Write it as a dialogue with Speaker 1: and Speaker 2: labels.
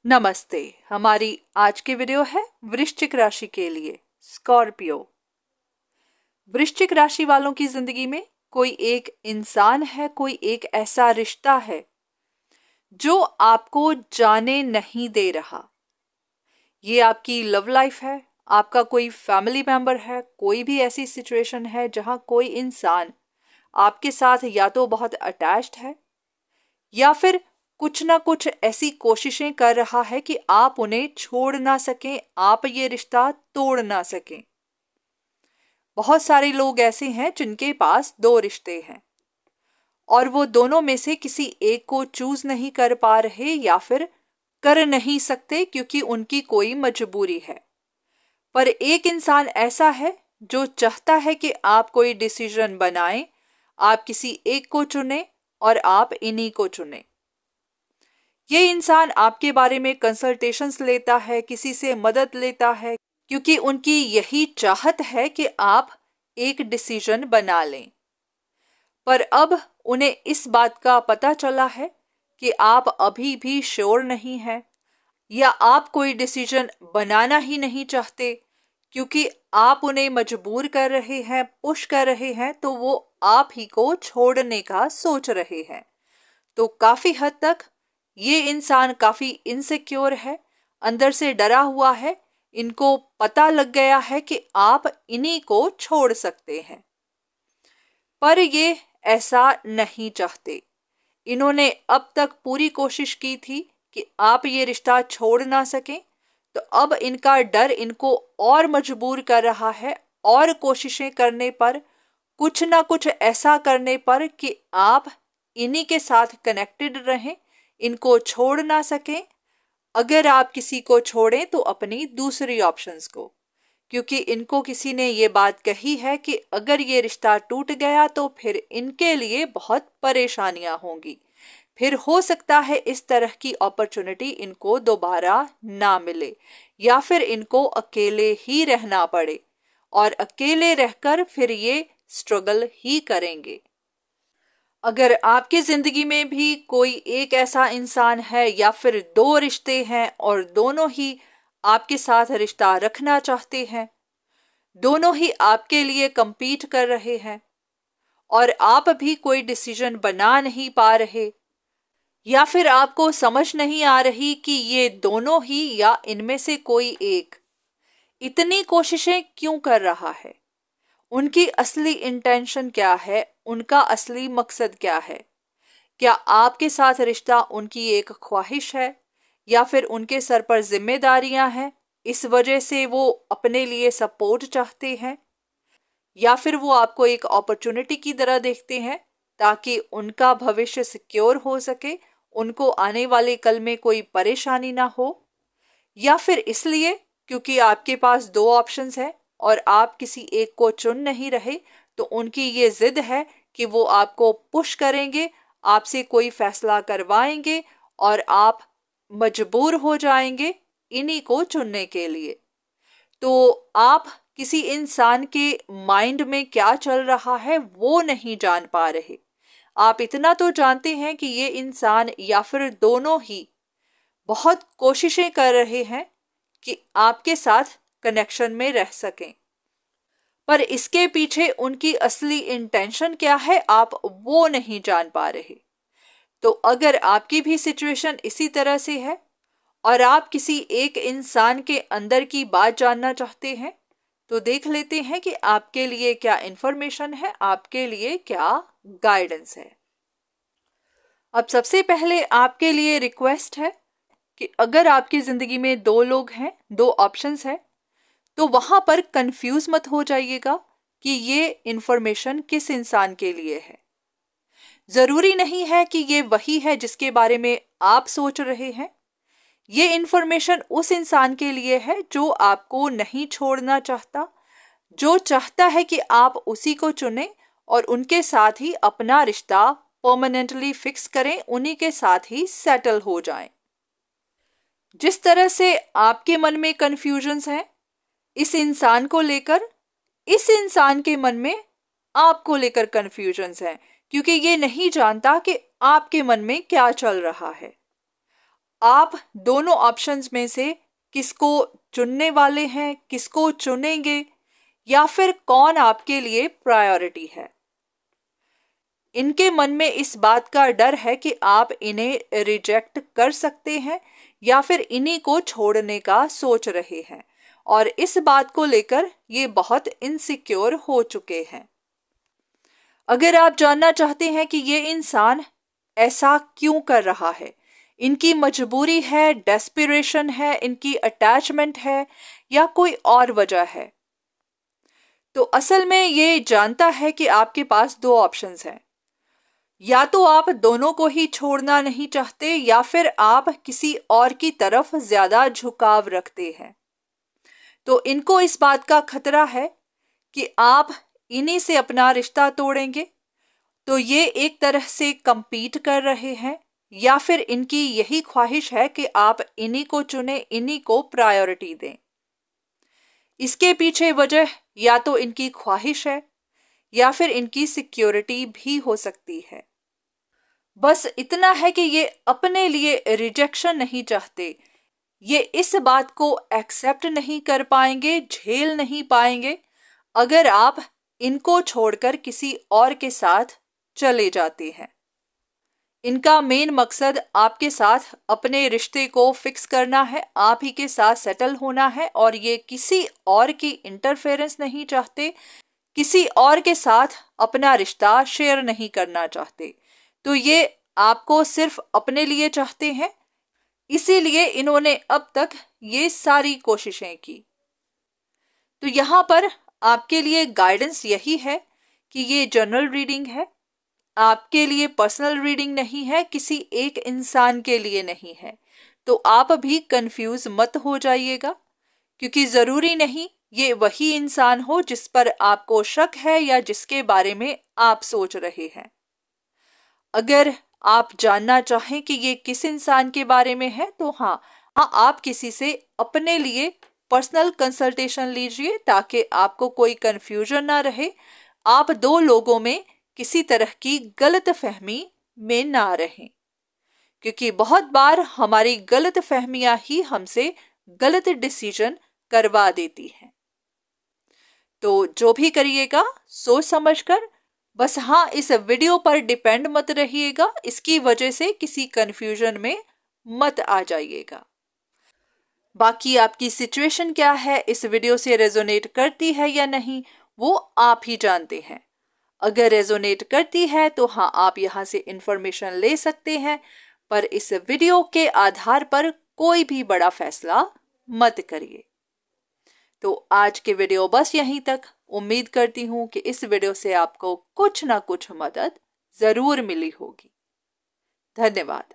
Speaker 1: नमस्ते। हमारी आज की वीडियो है वृश्चिक राशि के लिए स्कॉर्पियो। वृश्चिक राशि वालों की जिंदगी में कोई एक इंसान है, कोई एक ऐसा रिश्ता है जो आपको जाने नहीं दे रहा। ये आपकी लव लाइफ है, आपका कोई फैमिली मेंबर है, कोई भी ऐसी सिचुएशन है जहां कोई इंसान आपके साथ या तो बहुत अटैच्ड है या फिर कुछ ना कुछ ऐसी कोशिशें कर रहा है कि आप उन्हें छोड़ ना सकें, आप ये रिश्ता तोड़ ना सकें। बहुत सारे लोग ऐसे हैं जिनके पास दो रिश्ते हैं और वो दोनों में से किसी एक को चूज नहीं कर पा रहे या फिर कर नहीं सकते क्योंकि उनकी कोई मजबूरी है। पर एक इंसान ऐसा है जो चाहता है कि आप कोई डिसीजन बनाएं, आप किसी एक को चुनें और आप इन्हीं को चुनें। ये इंसान आपके बारे में कंसल्टेशंस लेता है, किसी से मदद लेता है क्योंकि उनकी यही चाहत है कि आप एक डिसीजन बना लें। पर अब उन्हें इस बात का पता चला है कि आप अभी भी श्योर नहीं हैं या आप कोई डिसीजन बनाना ही नहीं चाहते क्योंकि आप उन्हें मजबूर कर रहे हैं, पुश कर रहे हैं, तो वो आप ही को छोड़ने का सोच रहे हैं। तो काफी हद तक ये इंसान काफी इनसिक्योर है, अंदर से डरा हुआ है। इनको पता लग गया है कि आप इन्हीं को छोड़ सकते हैं, पर ये ऐसा नहीं चाहते। इन्होंने अब तक पूरी कोशिश की थी कि आप ये रिश्ता छोड़ ना सकें, तो अब इनका डर इनको और मजबूर कर रहा है और कोशिशें करने पर, कुछ ना कुछ ऐसा करने पर कि आप इन्हीं के साथ कनेक्टेड रहें, इनको छोड़ ना सकें। अगर आप किसी को छोड़ें तो अपनी दूसरी ऑप्शंस को, क्योंकि इनको किसी ने ये बात कही है कि अगर ये रिश्ता टूट गया तो फिर इनके लिए बहुत परेशानियां होंगी। फिर हो सकता है इस तरह की अपॉर्चुनिटी इनको दोबारा ना मिले या फिर इनको अकेले ही रहना पड़े और अकेले रहकर फिर ये स्ट्रगल ही करेंगे। अगर आपकी जिंदगी में भी कोई एक ऐसा इंसान है या फिर दो रिश्ते हैं और दोनों ही आपके साथ रिश्ता रखना चाहते हैं, दोनों ही आपके लिए compete कर रहे हैं और आप भी कोई डिसीजन बना नहीं पा रहे या फिर आपको समझ नहीं आ रही कि ये दोनों ही या इनमें से कोई एक इतनी कोशिशें क्यों कर रहा है, उनकी असली इंटेंशन क्या है, उनका असली मकसद क्या है। क्या आपके साथ रिश्ता उनकी एक ख्वाहिश है या फिर उनके सर पर जिम्मेदारियां हैं, इस वजह से वो अपने लिए सपोर्ट चाहते हैं, या फिर वो आपको एक अपॉर्चुनिटी की तरह देखते हैं ताकि उनका भविष्य सिक्योर हो सके, उनको आने वाले कल में कोई परेशानी ना हो, या फिर इसलिए क्योंकि आपके पास दो ऑप्शंस हैं और आप किसी एक को चुन नहीं रहे, तो उनकी ये जिद है कि वो आपको पुश करेंगे, आपसे कोई फैसला करवाएंगे और आप मजबूर हो जाएंगे इन्हीं को चुनने के लिए। तो आप किसी इंसान के माइंड में क्या चल रहा है वो नहीं जान पा रहे। आप इतना तो जानते हैं कि ये इंसान या फिर दोनों ही बहुत कोशिशें कर रहे हैं कि आपके साथ कनेक्शन में रह सकें, पर इसके पीछे उनकी असली इंटेंशन क्या है आप वो नहीं जान पा रहे। तो अगर आपकी भी सिचुएशन इसी तरह से है और आप किसी एक इंसान के अंदर की बात जानना चाहते हैं, तो देख लेते हैं कि आपके लिए क्या इंफॉर्मेशन है, आपके लिए क्या गाइडेंस है। अब सबसे पहले आपके लिए रिक्वेस्ट है कि अगर आपकी जिंदगी में दो लोग हैं, दो ऑप्शंस हैं, तो वहां पर कंफ्यूज मत हो जाइएगा कि ये इंफॉर्मेशन किस इंसान के लिए है। जरूरी नहीं है कि ये वही है जिसके बारे में आप सोच रहे हैं। ये इंफॉर्मेशन उस इंसान के लिए है जो आपको नहीं छोड़ना चाहता, जो चाहता है कि आप उसी को चुनें और उनके साथ ही अपना रिश्ता परमानेंटली फिक्स करें, उन्हीं के साथ ही सेटल हो जाएं। जिस तरह से आपके मन में कंफ्यूजन्स हैं इस इंसान को लेकर, इस इंसान के मन में आपको लेकर कंफ्यूजन्स हैं, क्योंकि ये नहीं जानता कि आपके मन में क्या चल रहा है। आप दोनों ऑप्शंस में से किसको चुनने वाले हैं, किसको चुनेंगे, या फिर कौन आपके लिए प्रायोरिटी है। इनके मन में इस बात का डर है कि आप इन्हें रिजेक्ट कर सकते हैं या फिर इन्हीं को छोड़ने का सोच रहे हैं, और इस बात को लेकर ये बहुत इनसिक्योर हो चुके हैं। अगर आप जानना चाहते हैं कि ये इंसान ऐसा क्यों कर रहा है, इनकी मजबूरी है, डेस्पिरेशन है, इनकी अटैचमेंट है, या कोई और वजह है, तो असल में ये जानता है कि आपके पास दो ऑप्शंस हैं। या तो आप दोनों को ही छोड़ना नहीं चाहते, या फिर आप किसी और की तरफ ज्यादा झुकाव रखते हैं। तो इनको इस बात का खतरा है कि आप इन्हीं से अपना रिश्ता तोड़ेंगे, तो ये एक तरह से compete कर रहे हैं, या फिर इनकी यही ख्वाहिश है कि आप इन्हीं को चुने, इन्हीं को प्रायोरिटी दें। इसके पीछे वजह या तो इनकी ख्वाहिश है या फिर इनकी सिक्योरिटी भी हो सकती है। बस इतना है कि ये अपने लिए रिजेक्शन नहीं चाहते, ये इस बात को एक्सेप्ट नहीं कर पाएंगे, झेल नहीं पाएंगे अगर आप इनको छोड़कर किसी और के साथ चले जाते हैं। इनका मेन मकसद आपके साथ अपने रिश्ते को फिक्स करना है, आप ही के साथ सेटल होना है, और ये किसी और की इंटरफेरेंस नहीं चाहते, किसी और के साथ अपना रिश्ता शेयर नहीं करना चाहते। तो ये आपको सिर्फ अपने लिए चाहते हैं, इसीलिए इन्होंने अब तक ये सारी कोशिशें की। तो यहाँ पर आपके लिए गाइडेंस यही है कि ये जनरल रीडिंग है, आपके लिए पर्सनल रीडिंग नहीं है, किसी एक इंसान के लिए नहीं है। तो आप भी कंफ्यूज मत हो जाइएगा, क्योंकि जरूरी नहीं ये वही इंसान हो जिस पर आपको शक है या जिसके बारे में आप सोच रहे हैं। अगर आप जानना चाहें कि ये किस इंसान के बारे में है, तो हाँ, आप किसी से अपने लिए पर्सनल कंसल्टेशन लीजिए ताकि आपको कोई कंफ्यूजन ना रहे, आप दो लोगों में किसी तरह की गलत फहमी में ना रहें, क्योंकि बहुत बार हमारी गलत फहमियां ही हमसे गलत डिसीजन करवा देती हैं। तो जो भी करिएगा सोच समझकर, बस हाँ, इस वीडियो पर डिपेंड मत रहिएगा, इसकी वजह से किसी कंफ्यूजन में मत आ जाइएगा। बाकी आपकी सिचुएशन क्या है, इस वीडियो से रेजोनेट करती है या नहीं, वो आप ही जानते हैं। अगर रेजोनेट करती है तो हाँ, आप यहाँ से इंफॉर्मेशन ले सकते हैं, पर इस वीडियो के आधार पर कोई भी बड़ा फैसला मत करिए। तो आज के वीडियो बस यहीं तक। उम्मीद करती हूँ कि इस वीडियो से आपको कुछ ना कुछ मदद जरूर मिली होगी। धन्यवाद।